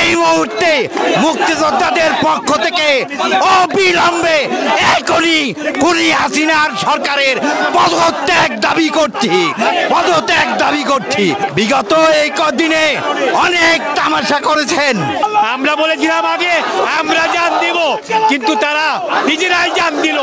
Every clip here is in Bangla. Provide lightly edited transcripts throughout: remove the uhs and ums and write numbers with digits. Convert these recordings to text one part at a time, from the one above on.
এই মুহূর্তে মুক্তিযোদ্ধাদের পক্ষ থেকে অবিলম্বে এখনই খুনি হাসিনার সরকারের পদত্যাগ দাবি করছি। বিগত এই কদিনে অনেক তামাশা করেছেন। আমরা বলেছিলাম আগে আমরা জান দিব, কিন্তু তারা নিজেরাই জান দিল।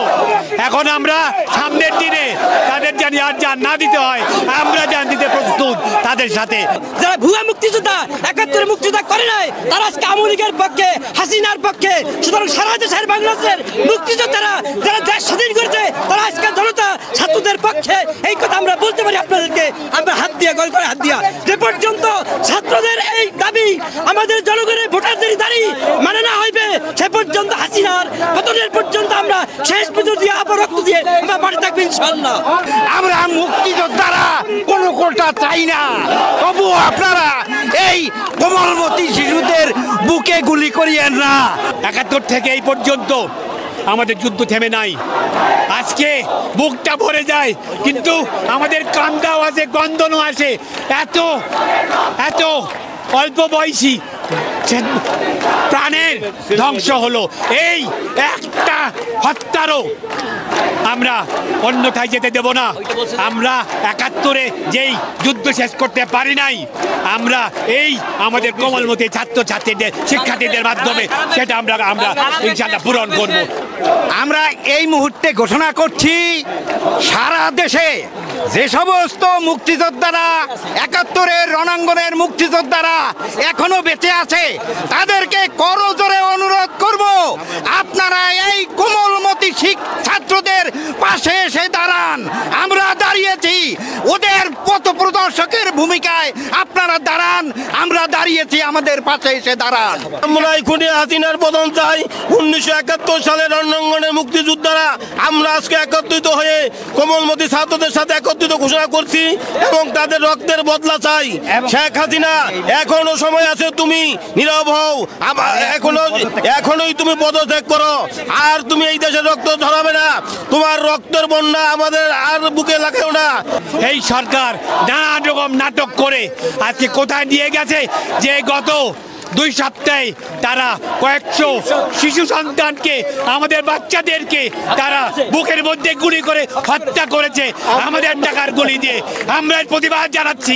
এখন আমরা সামনের দিনে তাদের জানি আর জান না দিতে হয়, আমরা জান দিতে প্রস্তুত তাদের সাথে। যারা ভুয়া মুক্তিযোদ্ধা ৭১ মুক্তিযোদ্ধা করে নাই, তারা আজকে আওয়ামী লীগের পক্ষে, হাসিনার পক্ষে। সুতরাং সারা দেশের বাংলাদেশের মুক্তিযোদ্ধারা যারা দেশ স্বাধীন করেছে, তারা আজকে জনতা ছাত্রদের পক্ষে। এই কথা আমরা বলতে পারি আপনাদেরকে, আমরা হাত দিয়ে গল করে হাত দিয়া। যে পর্যন্ত ছাত্রদের এই দাবি, আমাদের জনগণের ভোটারদের দাবি মানে না হইবে, সে পর্যন্ত হাসিনার পতনের পর্যন্ত আমরা শেষ পুজো দিয়ে আবার রক্ত দিয়ে আমরা মাঠে থাকবো ইনশাআল্লাহ। আমরা মুক্তিযোদ্ধারা কোনো কোটা চাই না, তবুও আপনারা এই কোমলমতি শিশুদের বুকে গুলি করিয়েন না। ৭১ থেকে এই পর্যন্ত আমাদের যুদ্ধ থেমে নাই। আজকে বুকটা ভরে যায়, কিন্তু আমাদের কান্দাও আছে, গন্ধনও আসে। এত অল্প বয়সী প্রাণের ধ্বংস হলো। এই একটা হত্যারও আমরা অন্যথায় যেতে দেব না। আমরা ৭১-এ যেই যুদ্ধ শেষ করতে পারি নাই, আমরা এই আমাদের কোমলমতি ছাত্রছাত্রীদের, শিক্ষার্থীদের মাধ্যমে সেটা আমরা ইনশাআল্লাহ পূরণ করব। আমরা এই মুহূর্তে ঘোষণা করছি, সারা দেশে যে সমস্ত মুক্তিযোদ্ধারা ৭১-এর রণাঙ্গনের মুক্তিযোদ্ধারা এখনো বেঁচে আছে, তাদেরকে করজোরে অনুরোধ করব, আপনারা এই কোমলমতি ছাত্রদের পাশে এসে দাঁড়ান। আমরা দাঁড়িয়েছি, ওদের পথপ্রদর্শকের ভূমিকায় আপনারা দাঁড়ান। আমরা দাঁড়িয়েছি, আমাদের পাশে এসে দাঁড়ান। আমরা খুনি হাসিনার পতন চাই। ১৯৭১ সালের রণাঙ্গনের মুক্তিযোদ্ধারা আমরা আজকে একত্রিত হয়ে কোমলমতি ছাত্রদের সাথে একত্রিত ঘোষণা করছি এবং তাদের রক্তের বদলা চাই। শেখ হাসিনা, এখনো সময় আছে, তুমি নীরব হও, এখনোই তুমি পদত্যাগ করো। আর তুমি এই দেশের রক্ত ঝরাবে না, তোমার রক্তের বন্যা আমাদের আর বুকে লাগেও না। এই সরকার নানান রকম নাটক করে আজকে কোথায় নিয়ে গেছে, যে গত ২ সপ্তাহে তারা কয়েকশো শিশু সন্তানকে, আমাদের বাচ্চাদেরকে তারা বুকের মধ্যে গুলি করে হত্যা করেছে আমাদের টাকার গুলি দিয়ে। আমরা প্রতিবাদ জানাচ্ছি।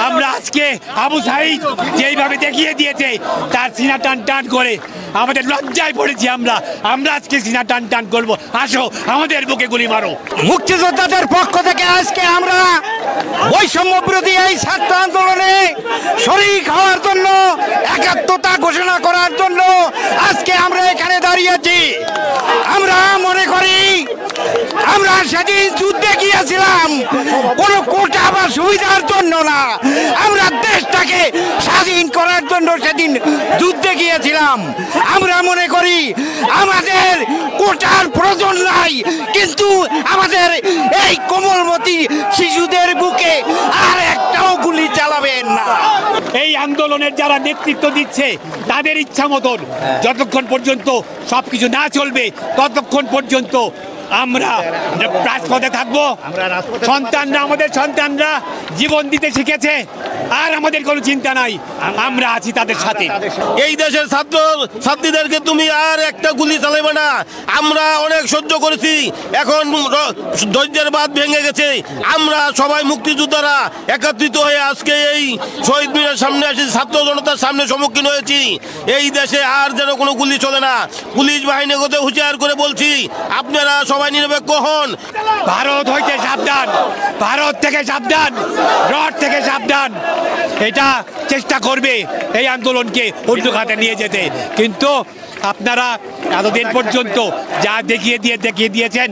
আমরা আজকে আবু সাঈদ যেইভাবে দেখিয়ে দিয়েছে, তার সিনা টান টান করে আমাদের লজ্জায় পড়েছি। আমরা আজকে সিনা টান টান করবো, আসো আমাদের বুকে গুলি মারো। মুক্তিযোদ্ধাদের পক্ষ থেকে আজকে আমরা বৈষম্য বিরোধী এই ছাত্র আন্দোলনে শরীক হওয়ার জন্য, একাত্মতা ঘোষণা করার জন্য আজকে আমরা এখানে দাঁড়িয়েছি। আমরা মনে করি আমরা সেদিন যুদ্ধে গিয়েছিলাম কোনো কোটা বা সুবিধার জন্য না, আমরা দেশটাকে স্বাধীন করার জন্য সেদিন যুদ্ধে গিয়েছিলাম। আমরা মনে করি আমাদের কোটার প্রয়োজন নাই, কিন্তু আমাদের এই কোমলমতি শিশুদের বুকে আর একটাও গুলি চালাবেন না। এই আন্দোলনের যারা নেতৃত্ব দিচ্ছে, তাদের ইচ্ছা মতন যতক্ষণ পর্যন্ত সবকিছু না চলবে, ততক্ষণ পর্যন্ত আমরা রাজপথে থাকবো। আমাদের সন্তানরা জীবন দিতে শিখেছে, আর আমাদের কোনো চিন্তা নাই, আমরা আছি তাদের সাথে। এই দেশের ছাত্র ছাত্রীদেরকে তুমি আর একটা গুলি চালাবে না। আমরা অনেক সহ্য করেছি, এখন ধৈর্যের বাঁধ ভেঙে গেছে। আমরা সবাই মুক্তিযোদ্ধারা একত্রিত হয়ে আজকে এই শহীদ মিনারের সামনে এসে ছাত্র জনতার সামনে সম্মুখীন হয়েছি। এই দেশে আর যেন কোনো গুলি চলে না। পুলিশ বাহিনীকে হুঁশিয়ার করে বলছি, আপনারা সবাই নিরপেক্ষ হন। ভারত হইতে সাবধান, ভারত থেকে সাবধান, রড থেকে সাবধান। এটা চেষ্টা করবে এই আন্দোলনকে অন্য খাতে নিয়ে যেতে, কিন্তু আপনারা এতদিন পর্যন্ত যা দেখিয়ে দিয়েছেন,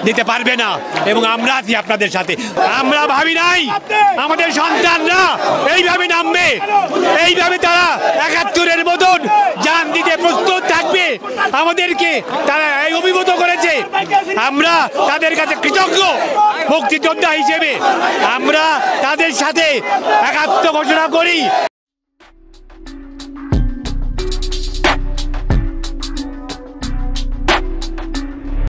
দিতে পারবে না। এবং আমরা আছি আপনাদের সাথে। আমরা ভাবি নাই আমাদের সন্তানরা এইভাবে নামবে, এইভাবে তারা ৭১-এর মতন জান দিতে প্রস্তুত থাকবে। আমাদেরকে তারা এই অভিভূত করেছে, আমরা তাদের কাছে কৃতজ্ঞ। মুক্তিযোদ্ধা হিসেবে আমরা তাদের সাথে একাত্ম ঘোষণা করি।